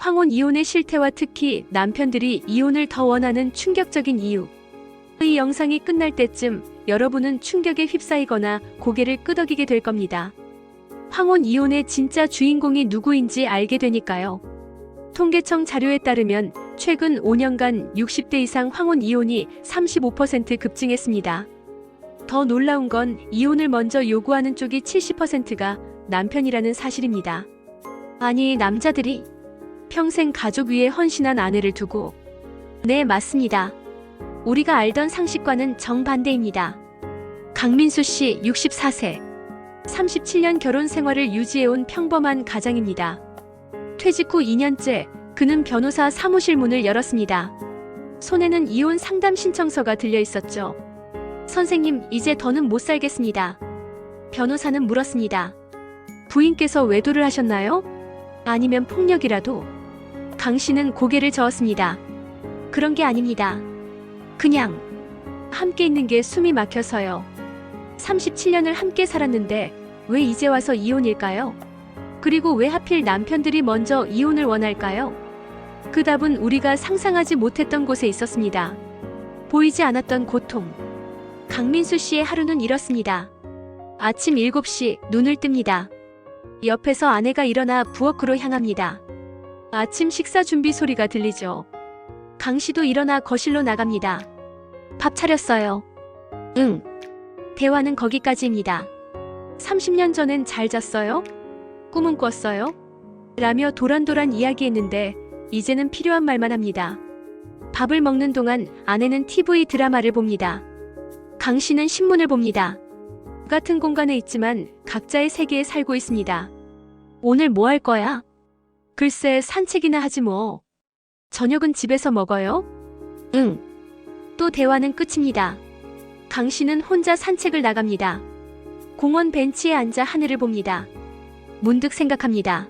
황혼 이혼의 실태와 특히 남편들이 이혼을 더 원하는 충격적인 이유. 이 영상이 끝날 때쯤 여러분은 충격에 휩싸이거나 고개를 끄덕이게 될 겁니다. 황혼 이혼의 진짜 주인공이 누구인지 알게 되니까요. 통계청 자료에 따르면 최근 5년간 60대 이상 황혼 이혼이 35% 급증했습니다. 더 놀라운 건 이혼을 먼저 요구하는 쪽이 70%가 남편이라는 사실입니다. 아니, 남자들이 평생 가족 위에 헌신한 아내를 두고. 네, 맞습니다. 우리가 알던 상식과는 정반대입니다. 강민수 씨 64세. 37년 결혼 생활을 유지해온 평범한 가장입니다. 퇴직 후 2년째 그는 변호사 사무실 문을 열었습니다. 손에는 이혼 상담 신청서가 들려 있었죠. 선생님, 이제 더는 못 살겠습니다. 변호사는 물었습니다. 부인께서 외도를 하셨나요? 아니면 폭력이라도? 강 씨는 고개를 저었습니다. 그런 게 아닙니다. 그냥 함께 있는 게 숨이 막혀서요. 37년을 함께 살았는데 왜 이제 와서 이혼일까요? 그리고 왜 하필 남편들이 먼저 이혼을 원할까요? 그 답은 우리가 상상하지 못했던 곳에 있었습니다. 보이지 않았던 고통. 강민수 씨의 하루는 이렇습니다. 아침 7시 눈을 뜹니다. 옆에서 아내가 일어나 부엌으로 향합니다. 아침 식사 준비 소리가 들리죠. 강 씨도 일어나 거실로 나갑니다. 밥 차렸어요. 응. 대화는 거기까지입니다. 30년 전엔 잘 잤어요? 꿈은 꿨어요? 라며 도란도란 이야기했는데 이제는 필요한 말만 합니다. 밥을 먹는 동안 아내는 TV 드라마를 봅니다. 강 씨는 신문을 봅니다. 같은 공간에 있지만 각자의 세계에 살고 있습니다. 오늘 뭐 할 거야? 글쎄, 산책이나 하지 뭐. 저녁은 집에서 먹어요? 응. 또 대화는 끝입니다. 강 씨는 혼자 산책을 나갑니다. 공원 벤치에 앉아 하늘을 봅니다. 문득 생각합니다.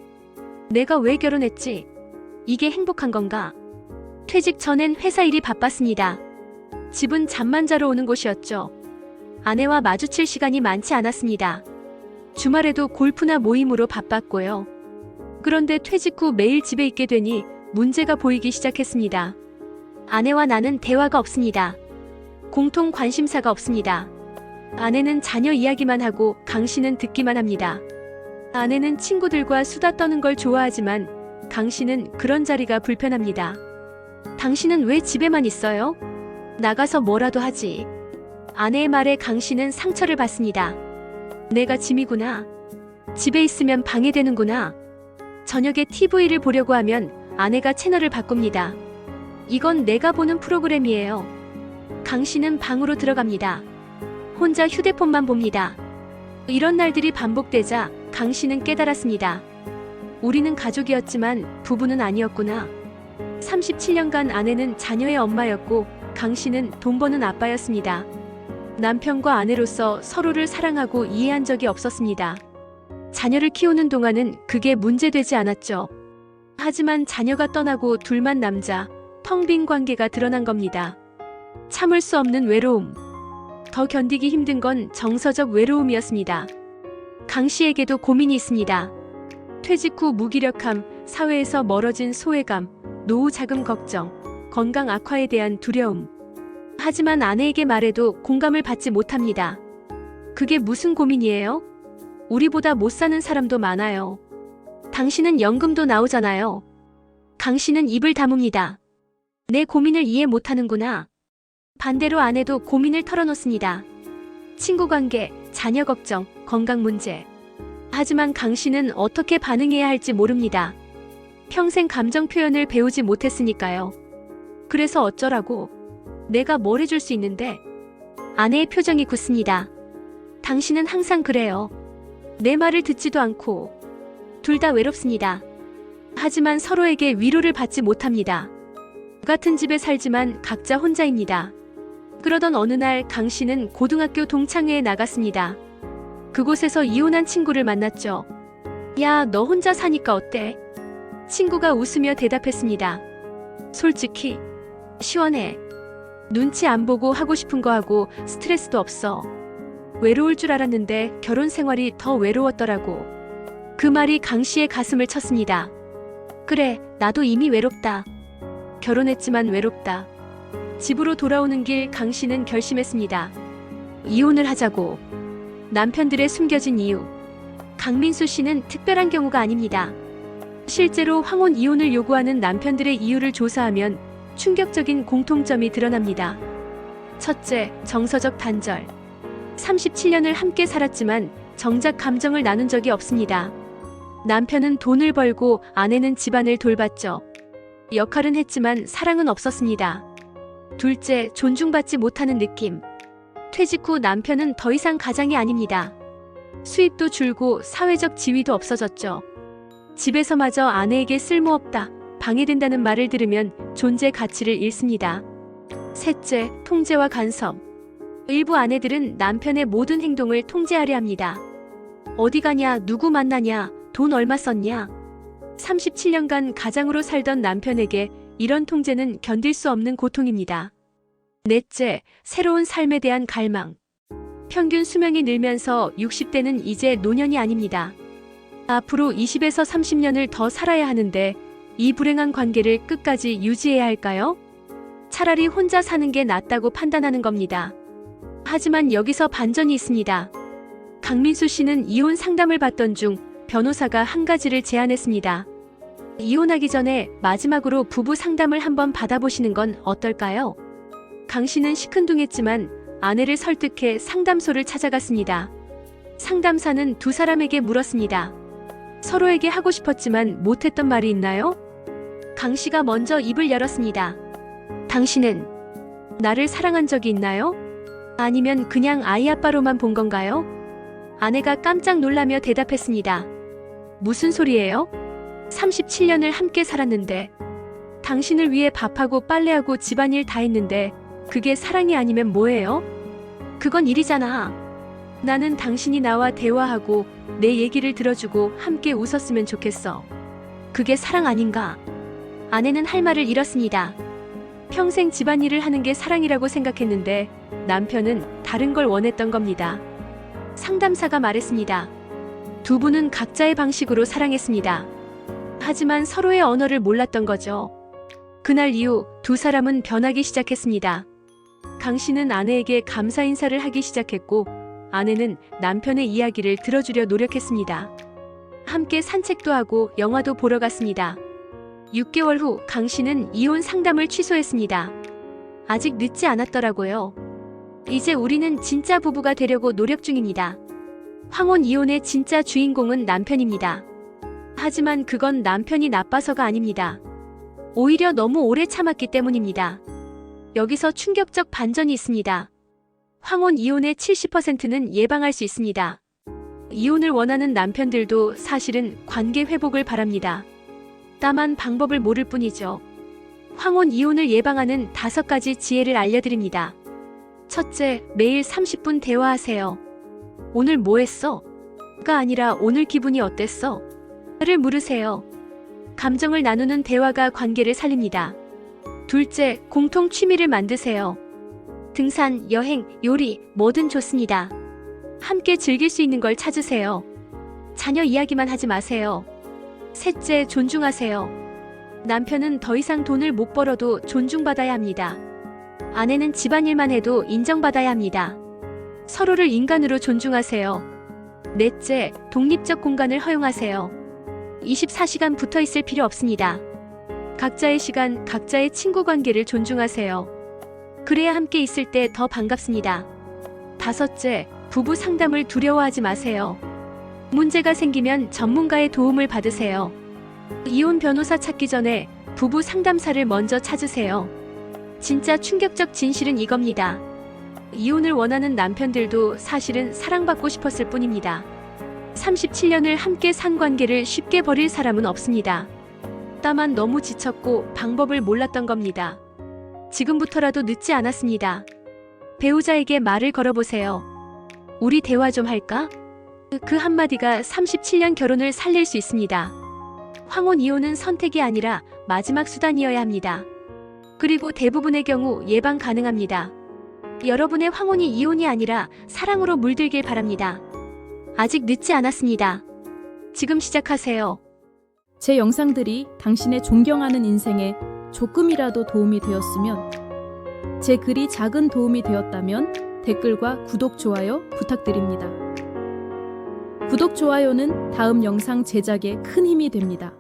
내가 왜 결혼했지? 이게 행복한 건가? 퇴직 전엔 회사 일이 바빴습니다. 집은 잠만 자러 오는 곳이었죠. 아내와 마주칠 시간이 많지 않았습니다. 주말에도 골프나 모임으로 바빴고요. 그런데 퇴직 후 매일 집에 있게 되니 문제가 보이기 시작했습니다. 아내와 나는 대화가 없습니다. 공통 관심사가 없습니다. 아내는 자녀 이야기만 하고 강 씨는 듣기만 합니다. 아내는 친구들과 수다 떠는 걸 좋아하지만 강 씨는 그런 자리가 불편합니다. 당신은 왜 집에만 있어요? 나가서 뭐라도 하지. 아내의 말에 강 씨는 상처를 받습니다. 내가 짐이구나. 집에 있으면 방해되는구나. 저녁에 TV를 보려고 하면 아내가 채널을 바꿉니다. 이건 내가 보는 프로그램이에요. 강 씨는 방으로 들어갑니다. 혼자 휴대폰만 봅니다. 이런 날들이 반복되자 강 씨는 깨달았습니다. 우리는 가족이었지만 부부는 아니었구나. 37년간 아내는 자녀의 엄마였고 강 씨는 돈 버는 아빠였습니다. 남편과 아내로서 서로를 사랑하고 이해한 적이 없었습니다. 자녀를 키우는 동안은 그게 문제되지 않았죠. 하지만 자녀가 떠나고 둘만 남자, 텅 빈 관계가 드러난 겁니다. 참을 수 없는 외로움. 더 견디기 힘든 건 정서적 외로움이었습니다. 강 씨에게도 고민이 있습니다. 퇴직 후 무기력함, 사회에서 멀어진 소외감, 노후 자금 걱정, 건강 악화에 대한 두려움. 하지만 아내에게 말해도 공감을 받지 못합니다. 그게 무슨 고민이에요? 우리보다 못 사는 사람도 많아요. 당신은 연금도 나오잖아요. 강 씨는 입을 다뭅니다. 내 고민을 이해 못하는구나. 반대로 아내도 고민을 털어놓습니다. 친구 관계, 자녀 걱정, 건강 문제. 하지만 강 씨는 어떻게 반응해야 할지 모릅니다. 평생 감정 표현을 배우지 못했으니까요. 그래서 어쩌라고? 내가 뭘 해줄 수 있는데? 아내의 표정이 굳습니다. 당신은 항상 그래요. 내 말을 듣지도 않고. 둘 다 외롭습니다. 하지만 서로에게 위로를 받지 못합니다. 같은 집에 살지만 각자 혼자입니다. 그러던 어느 날 강 씨는 고등학교 동창회에 나갔습니다. 그곳에서 이혼한 친구를 만났죠. 야, 너 혼자 사니까 어때? 친구가 웃으며 대답했습니다. 솔직히 시원해. 눈치 안 보고 하고 싶은 거 하고 스트레스도 없어. 외로울 줄 알았는데 결혼 생활이 더 외로웠더라고. 그 말이 강 씨의 가슴을 쳤습니다. 그래, 나도 이미 외롭다. 결혼했지만 외롭다. 집으로 돌아오는 길 강 씨는 결심했습니다. 이혼을 하자고. 남편들의 숨겨진 이유. 강민수 씨는 특별한 경우가 아닙니다. 실제로 황혼 이혼을 요구하는 남편들의 이유를 조사하면 충격적인 공통점이 드러납니다. 첫째, 정서적 단절. 37년을 함께 살았지만 정작 감정을 나눈 적이 없습니다. 남편은 돈을 벌고 아내는 집안을 돌봤죠. 역할은 했지만 사랑은 없었습니다. 둘째, 존중받지 못하는 느낌. 퇴직 후 남편은 더 이상 가장이 아닙니다. 수입도 줄고 사회적 지위도 없어졌죠. 집에서마저 아내에게 쓸모없다, 방해된다는 말을 들으면 존재 가치를 잃습니다. 셋째, 통제와 간섭. 일부 아내들은 남편의 모든 행동을 통제하려 합니다. 어디 가냐, 누구 만나냐, 돈 얼마 썼냐. 37년간 가장으로 살던 남편에게 이런 통제는 견딜 수 없는 고통입니다. 넷째, 새로운 삶에 대한 갈망. 평균 수명이 늘면서 60대는 이제 노년이 아닙니다. 앞으로 20에서 30년을 더 살아야 하는데 이 불행한 관계를 끝까지 유지해야 할까요? 차라리 혼자 사는 게 낫다고 판단하는 겁니다. 하지만 여기서 반전이 있습니다. 강민수 씨는 이혼 상담을 받던 중 변호사가 한 가지를 제안했습니다. 이혼하기 전에 마지막으로 부부 상담을 한번 받아보시는 건 어떨까요? 강 씨는 시큰둥했지만 아내를 설득해 상담소를 찾아갔습니다. 상담사는 두 사람에게 물었습니다. 서로에게 하고 싶었지만 못했던 말이 있나요? 강 씨가 먼저 입을 열었습니다. 당신은 나를 사랑한 적이 있나요? 아니면 그냥 아이 아빠로만 본 건가요? 아내가 깜짝 놀라며 대답했습니다. 무슨 소리예요? 37년을 함께 살았는데, 당신을 위해 밥하고 빨래하고 집안일 다 했는데 그게 사랑이 아니면 뭐예요? 그건 일이잖아. 나는 당신이 나와 대화하고 내 얘기를 들어주고 함께 웃었으면 좋겠어. 그게 사랑 아닌가? 아내는 할 말을 잃었습니다. 평생 집안일을 하는 게 사랑이라고 생각했는데 남편은 다른 걸 원했던 겁니다. 상담사가 말했습니다. 두 분은 각자의 방식으로 사랑했습니다. 하지만 서로의 언어를 몰랐던 거죠. 그날 이후 두 사람은 변하기 시작했습니다. 강 씨는 아내에게 감사 인사를 하기 시작했고 아내는 남편의 이야기를 들어주려 노력했습니다. 함께 산책도 하고 영화도 보러 갔습니다. 6개월 후 강 씨는 이혼 상담을 취소했습니다. 아직 늦지 않았더라고요. 이제 우리는 진짜 부부가 되려고 노력 중입니다. 황혼 이혼의 진짜 주인공은 남편입니다. 하지만 그건 남편이 나빠서가 아닙니다. 오히려 너무 오래 참았기 때문입니다. 여기서 충격적 반전이 있습니다. 황혼 이혼의 70%는 예방할 수 있습니다. 이혼을 원하는 남편들도 사실은 관계 회복을 바랍니다. 다만 방법을 모를 뿐이죠. 황혼 이혼을 예방하는 5가지 지혜를 알려드립니다. 첫째, 매일 30분 대화하세요. 오늘 뭐 했어? 가 아니라 오늘 기분이 어땠어? 를 물으세요. 감정을 나누는 대화가 관계를 살립니다. 둘째, 공통 취미를 만드세요. 등산, 여행, 요리, 뭐든 좋습니다. 함께 즐길 수 있는 걸 찾으세요. 자녀 이야기만 하지 마세요. 셋째, 존중하세요. 남편은 더 이상 돈을 못 벌어도 존중받아야 합니다. 아내는 집안일만 해도 인정받아야 합니다. 서로를 인간으로 존중하세요. 넷째, 독립적 공간을 허용하세요. 24시간 붙어 있을 필요 없습니다. 각자의 시간, 각자의 친구 관계를 존중하세요. 그래야 함께 있을 때 더 반갑습니다. 다섯째, 부부 상담을 두려워하지 마세요. 문제가 생기면 전문가의 도움을 받으세요. 이혼 변호사 찾기 전에 부부 상담사를 먼저 찾으세요. 진짜 충격적 진실은 이겁니다. 이혼을 원하는 남편들도 사실은 사랑받고 싶었을 뿐입니다. 37년을 함께 산 관계를 쉽게 버릴 사람은 없습니다. 다만 너무 지쳤고 방법을 몰랐던 겁니다. 지금부터라도 늦지 않았습니다. 배우자에게 말을 걸어보세요. 우리 대화 좀 할까? 그 한마디가 37년 결혼을 살릴 수 있습니다. 황혼 이혼은 선택이 아니라 마지막 수단이어야 합니다. 그리고 대부분의 경우 예방 가능합니다. 여러분의 황혼이 이혼이 아니라 사랑으로 물들길 바랍니다. 아직 늦지 않았습니다. 지금 시작하세요. 제 영상들이 당신의 존경하는 인생에 조금이라도 도움이 되었으면, 제 글이 작은 도움이 되었다면 댓글과 구독, 좋아요 부탁드립니다. 구독, 좋아요는 다음 영상 제작에 큰 힘이 됩니다.